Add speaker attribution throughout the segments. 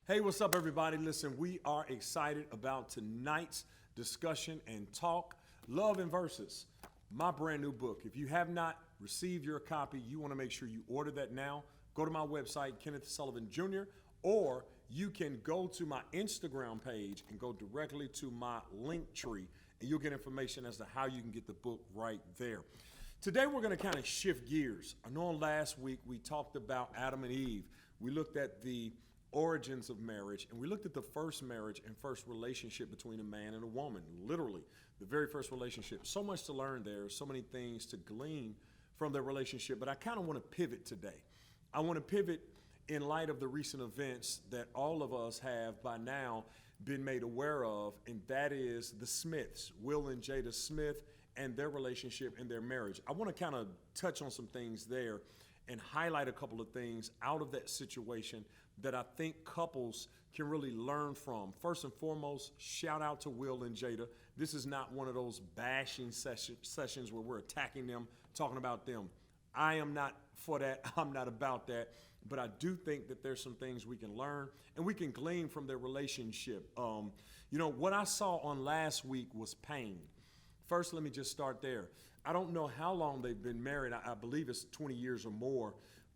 Speaker 1: Hey, what's up, everybody? Listen, we are excited about tonight's discussion and talk, Love and Verses, my brand new book. If you have not received your copy, you want to make sure you order that now. Go to my website, Kenneth Sullivan Jr., or you can go to my Instagram page and go directly to my link tree, and you'll get information as to how you can get the book right there. Today, we're going to kind of shift gears. I know last week we talked about Adam and Eve. We looked at the origins of marriage, and we looked at the first marriage and first relationship between a man and a woman, literally the very first relationship. So much to learn there, so many things to glean from their relationship, but I kind of want to pivot today. I want to pivot in light of the recent events that all of us have by now been made aware of, and that is the Smiths, Will and Jada Smith, and their relationship and their marriage. I want to kind of touch on some things there and highlight a couple of things out of that situation that I think couples can really learn from. First and foremost, shout out to Will and Jada. This is not one of those bashing sessions where we're attacking them, talking about them. I am not for that. I'm not about that. But I do think that there's some things we can learn and we can glean from their relationship. What I saw on last week was pain. First, let me just start there. I don't know how long they've been married. I believe it's 20 years or more.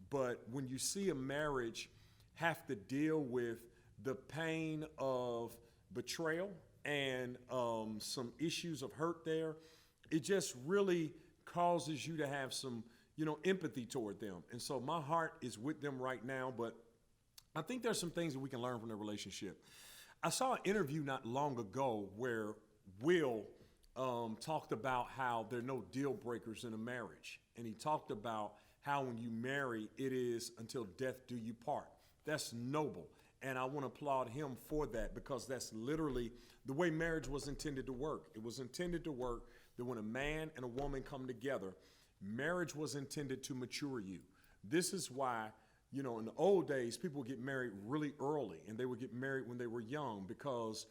Speaker 1: But when you see a marriage have to deal with the pain of betrayal and some issues of hurt there, it just really causes you to have some, empathy toward them. And so my heart is with them right now, but I think there's some things that we can learn from their relationship. I saw an interview not long ago where Will talked about how there are no deal breakers in a marriage. And he talked about how when you marry, it is until death do you part. That's noble. And I want to applaud him for that because that's literally the way marriage was intended to work. It was intended to work that when a man and a woman come together, marriage was intended to mature you. This is why, in the old days, people would get married really early and they would get married when they were young because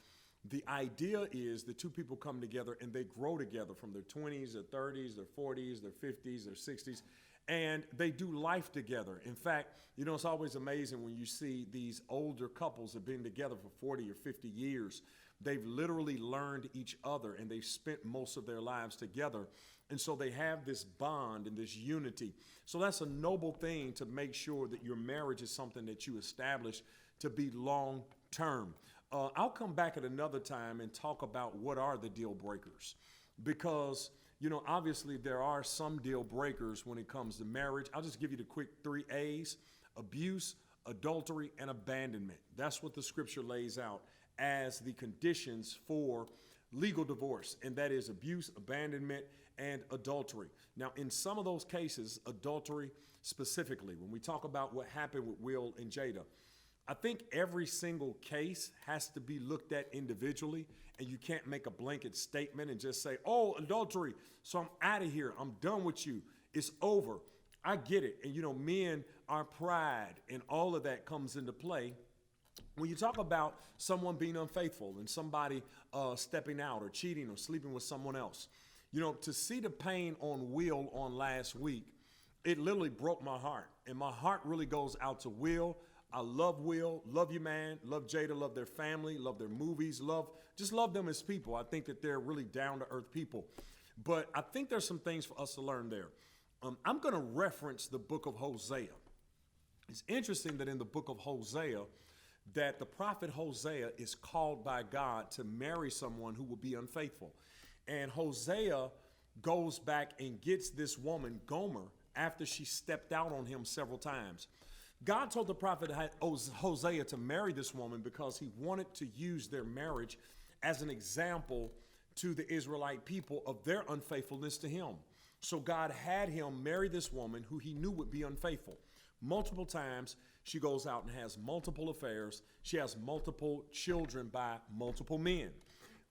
Speaker 1: the idea is the two people come together and they grow together from their 20s, their 30s, their 40s, their 50s, their 60s. And they do life together. In fact, it's always amazing when you see these older couples that have been together for 40 or 50 years. They've literally learned each other and they've spent most of their lives together. And so they have this bond and this unity. So that's a noble thing to make sure that your marriage is something that you establish to be long term. I'll come back at another time and talk about what are the deal breakers because obviously there are some deal breakers when it comes to marriage. I'll just give you the quick 3 A's: abuse, adultery, and abandonment. That's what the scripture lays out as the conditions for legal divorce, and that is abuse, abandonment, and adultery. Now, in some of those cases, adultery specifically, when we talk about what happened with Will and Jada, I think every single case has to be looked at individually, and you can't make a blanket statement and just say, oh, adultery, so I'm out of here. I'm done with you. It's over. I get it. And, men, our pride and all of that comes into play. When you talk about someone being unfaithful and somebody stepping out or cheating or sleeping with someone else, to see the pain on Will on last week, it literally broke my heart. And my heart really goes out to Will. I love Will, love you, man, love Jada, love their family, love their movies, just love them as people. I think that they're really down-to-earth people. But I think there's some things for us to learn there. I'm going to reference the book of Hosea. It's interesting that in the book of Hosea, that the prophet Hosea is called by God to marry someone who will be unfaithful. And Hosea goes back and gets this woman, Gomer, after she stepped out on him several times. God told the prophet Hosea to marry this woman because he wanted to use their marriage as an example to the Israelite people of their unfaithfulness to him. So God had him marry this woman who he knew would be unfaithful. Multiple times, she goes out and has multiple affairs. She has multiple children by multiple men.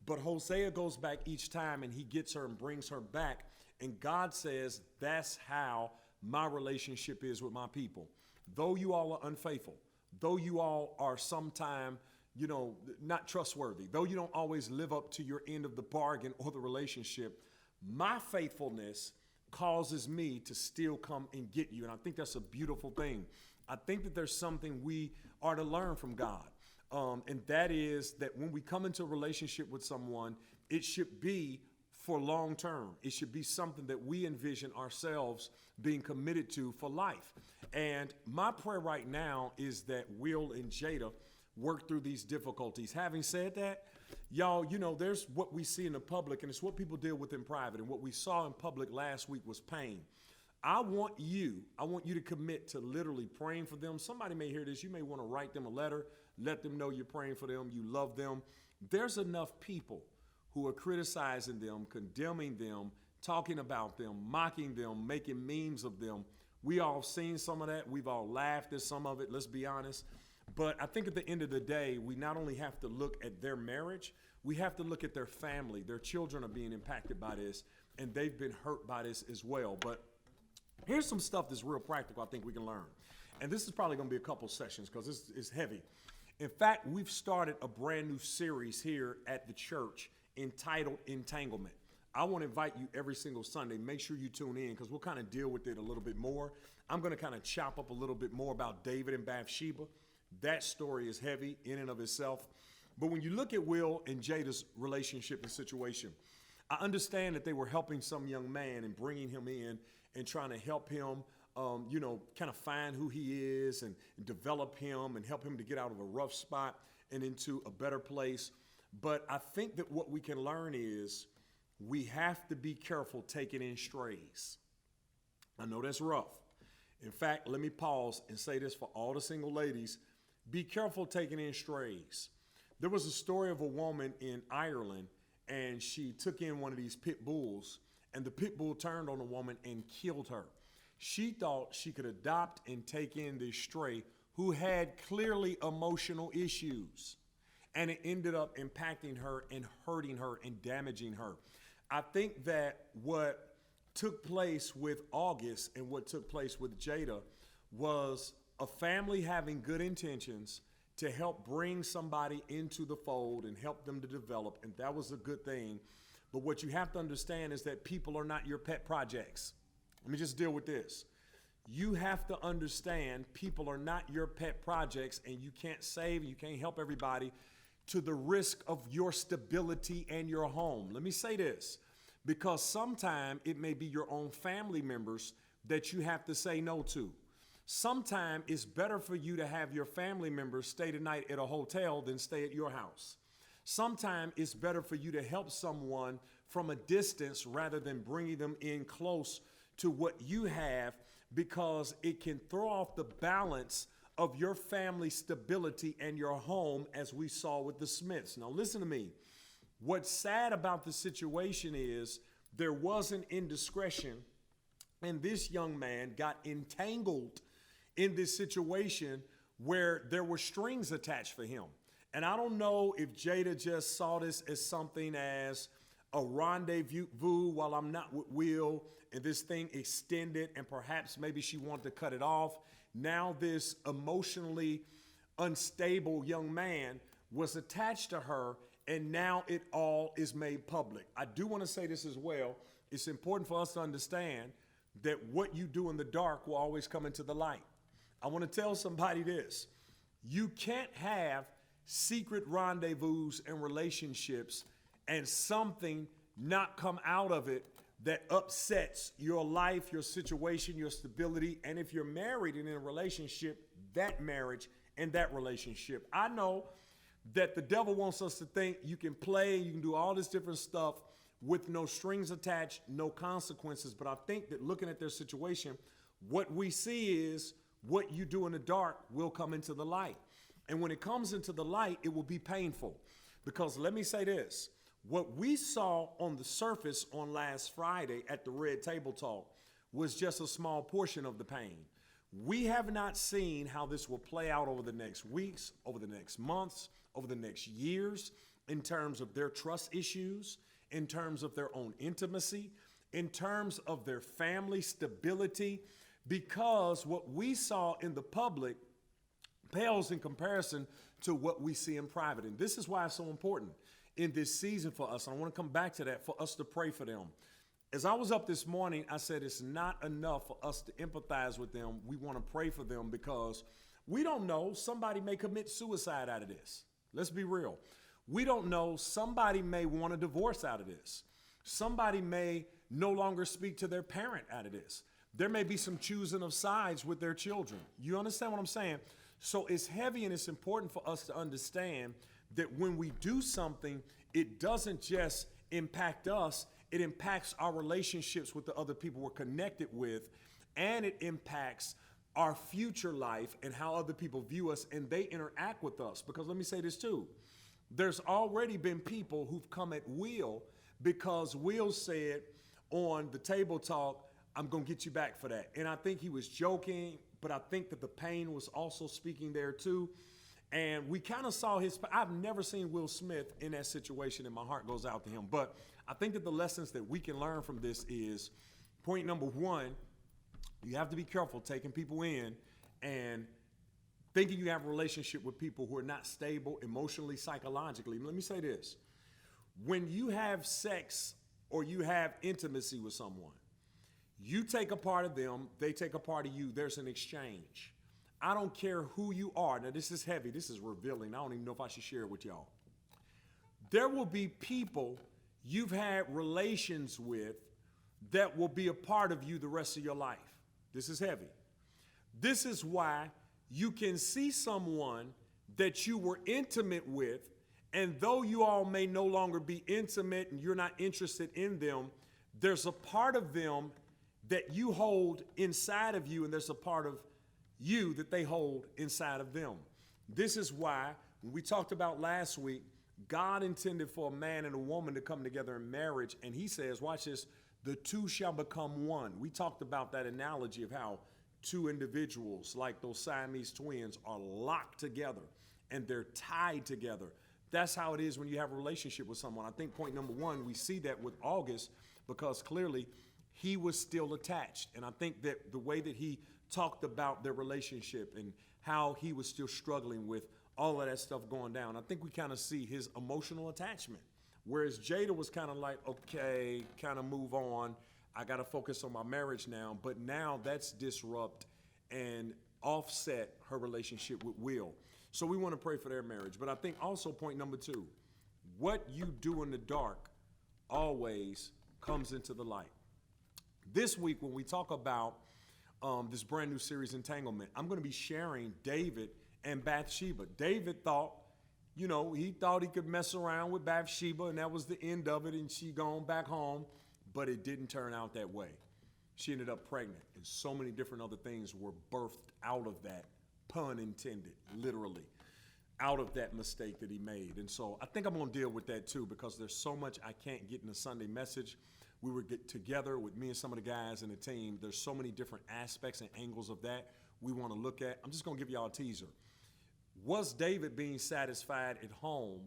Speaker 1: But Hosea goes back each time and he gets her and brings her back. And God says, that's how my relationship is with my people. Though you all are unfaithful, though you all are sometime, not trustworthy, though you don't always live up to your end of the bargain or the relationship, my faithfulness causes me to still come and get you. And I think that's a beautiful thing. I think that there's something we are to learn from God. and that is that when we come into a relationship with someone, it should be for long term. It should be something that we envision ourselves being committed to for life. And my prayer right now is that Will and Jada work through these difficulties. Having said that, y'all, there's what we see in the public, and it's what people deal with in private. And what we saw in public last week was pain. I want you to commit to literally praying for them. Somebody may hear this. You may want to write them a letter, let them know you're praying for them, you love them. There's enough people who are criticizing them, condemning them, talking about them, mocking them, making memes of them. We all seen some of that. We've all laughed at some of it, let's be honest. But I think at the end of the day, we not only have to look at their marriage, we have to look at their family. Their children are being impacted by this, and they've been hurt by this as well. But here's some stuff that's real practical I think we can learn. And this is probably going to be a couple sessions because this is heavy. In fact, we've started a brand new series here at the church entitled Entanglement. I want to invite you every single Sunday. Make sure you tune in because we'll kind of deal with it a little bit more. I'm going to kind of chop up a little bit more about David and Bathsheba. That story is heavy in and of itself. But when you look at Will and Jada's relationship and situation, I understand that they were helping some young man and bringing him in and trying to help him, kind of find who he is and develop him and help him to get out of a rough spot and into a better place. But I think that what we can learn is we have to be careful taking in strays. I know that's rough. In fact, let me pause and say this for all the single ladies. Be careful taking in strays. There was a story of a woman in Ireland, and she took in one of these pit bulls, and the pit bull turned on the woman and killed her. She thought she could adopt and take in this stray who had clearly emotional issues, and it ended up impacting her and hurting her and damaging her. I think that what took place with August and what took place with Jada was a family having good intentions to help bring somebody into the fold and help them to develop, and that was a good thing. But what you have to understand is that people are not your pet projects. Let me just deal with this. You have to understand people are not your pet projects, and you can't save and you can't help everybody to the risk of your stability and your home. Let me say this, because sometimes it may be your own family members that you have to say no to. Sometimes it's better for you to have your family members stay the night at a hotel than stay at your house. Sometimes it's better for you to help someone from a distance rather than bringing them in close to what you have, because it can throw off the balance of your family stability and your home, as we saw with the Smiths. Now listen to me. What's sad about the situation is there was an indiscretion, and this young man got entangled in this situation where there were strings attached for him. And I don't know if Jada just saw this as something as a rendezvous while I'm not with Will, and this thing extended, and perhaps maybe she wanted to cut it off. Now this emotionally unstable young man was attached to her, and now it all is made public. I do want to say this as well. It's important for us to understand that what you do in the dark will always come into the light. I want to tell somebody this. You can't have secret rendezvous and relationships and something not come out of it that upsets your life, your situation, your stability. And if you're married and in a relationship, that marriage and that relationship. I know that the devil wants us to think you can play, you can do all this different stuff with no strings attached, no consequences. But I think that looking at their situation, what we see is what you do in the dark will come into the light. And when it comes into the light, it will be painful. Because let me say this, what we saw on the surface on last Friday at the Red Table Talk was just a small portion of the pain. We have not seen how this will play out over the next weeks, over the next months, over the next years, in terms of their trust issues, in terms of their own intimacy, in terms of their family stability, because what we saw in the public pales in comparison to what we see in private. And this is why it's so important in this season for us. I want to come back to that, for us to pray for them. As I was up this morning, I said it's not enough for us to empathize with them. We want to pray for them, because We don't know. Somebody may commit suicide out of this. Let's be real. We don't know. Somebody may want a divorce out of this. Somebody may no longer speak to their parent out of this. There may be some choosing of sides with their children. You understand what I'm saying? So it's heavy, and it's important for us to understand that when we do something, it doesn't just impact us, it impacts our relationships with the other people we're connected with, and it impacts our future life and how other people view us and they interact with us. Because let me say this too. There's already been people who've come at Will because Will said on the table talk, I'm going to get you back for that. And I think he was joking, but I think that the pain was also speaking there too. And we kind of saw I've never seen Will Smith in that situation, and my heart goes out to him. But I think that the lessons that we can learn from this is, point number one, you have to be careful taking people in and thinking you have a relationship with people who are not stable emotionally, psychologically. Let me say this. When you have sex or you have intimacy with someone, you take a part of them, they take a part of you. There's an exchange. I don't care who you are. Now, this is heavy. This is revealing. I don't even know if I should share it with y'all. There will be people you've had relations with that will be a part of you the rest of your life. This is heavy. This is why you can see someone that you were intimate with, and though you all may no longer be intimate and you're not interested in them, there's a part of them that you hold inside of you, and there's a part of you that they hold inside of them. This is why, when we talked about last week, God intended for a man and a woman to come together in marriage, and he says, watch this, the two shall become one. We talked about that analogy of how two individuals, like those Siamese twins, are locked together and they're tied together. That's how it is when you have a relationship with someone. I think point number one, we see that with August because clearly he was still attached. And I think that the way that he talked about their relationship and how he was still struggling with all of that stuff going down, I think we kind of see his emotional attachment. Whereas Jada was kind of like, okay, kind of move on. I got to focus on my marriage now. But now that's disrupt and offset her relationship with Will. So we want to pray for their marriage. But I think also point number two, what you do in the dark always comes into the light. This week, when we talk about this brand new series, Entanglement, I'm going to be sharing David and Bathsheba. David thought, he thought he could mess around with Bathsheba, and that was the end of it, and she gone back home, but it didn't turn out that way. She ended up pregnant, and so many different other things were birthed out of that, pun intended, literally, out of that mistake that he made. And so I think I'm going to deal with that too, because there's so much I can't get in a Sunday message. We were get together with me and some of the guys in the team. There's so many different aspects and angles of that we want to look at. I'm just going to give y'all a teaser. Was David being satisfied at home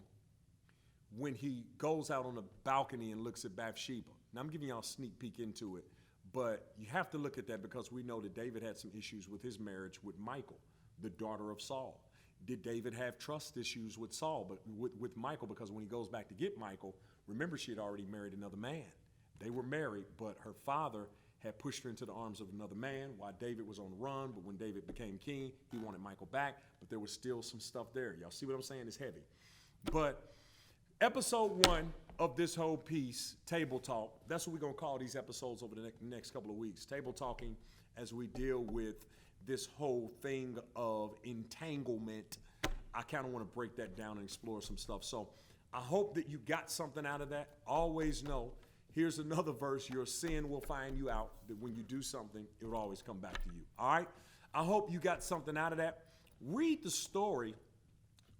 Speaker 1: when he goes out on the balcony and looks at Bathsheba? Now, I'm giving y'all a sneak peek into it, but you have to look at that because we know that David had some issues with his marriage with Michal, the daughter of Saul. Did David have trust issues with Saul, but with Michal? Because when he goes back to get Michal, remember she had already married another man. They were married, but her father had pushed her into the arms of another man while David was on the run. But when David became king, he wanted Michal back, but there was still some stuff there. Y'all see what I'm saying? It's heavy. But episode one of this whole piece, Table Talk, that's what we're going to call these episodes over the next couple of weeks. Table Talking, as we deal with this whole thing of entanglement. I kind of want to break that down and explore some stuff. So I hope that you got something out of that. Always know, here's another verse, your sin will find you out, that when you do something, it will always come back to you. All right? I hope you got something out of that. Read the story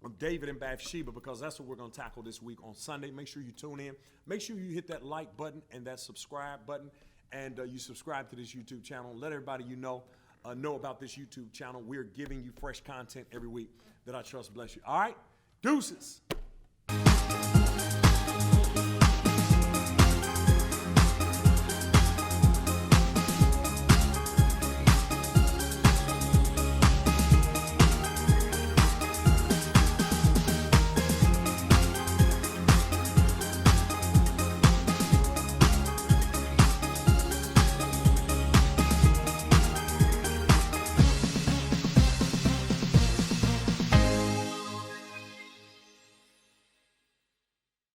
Speaker 1: of David and Bathsheba, because that's what we're going to tackle this week on Sunday. Make sure you tune in. Make sure you hit that like button and that subscribe button, and you subscribe to this YouTube channel. Let everybody know about this YouTube channel. We're giving you fresh content every week that I trust bless you. All right? Deuces.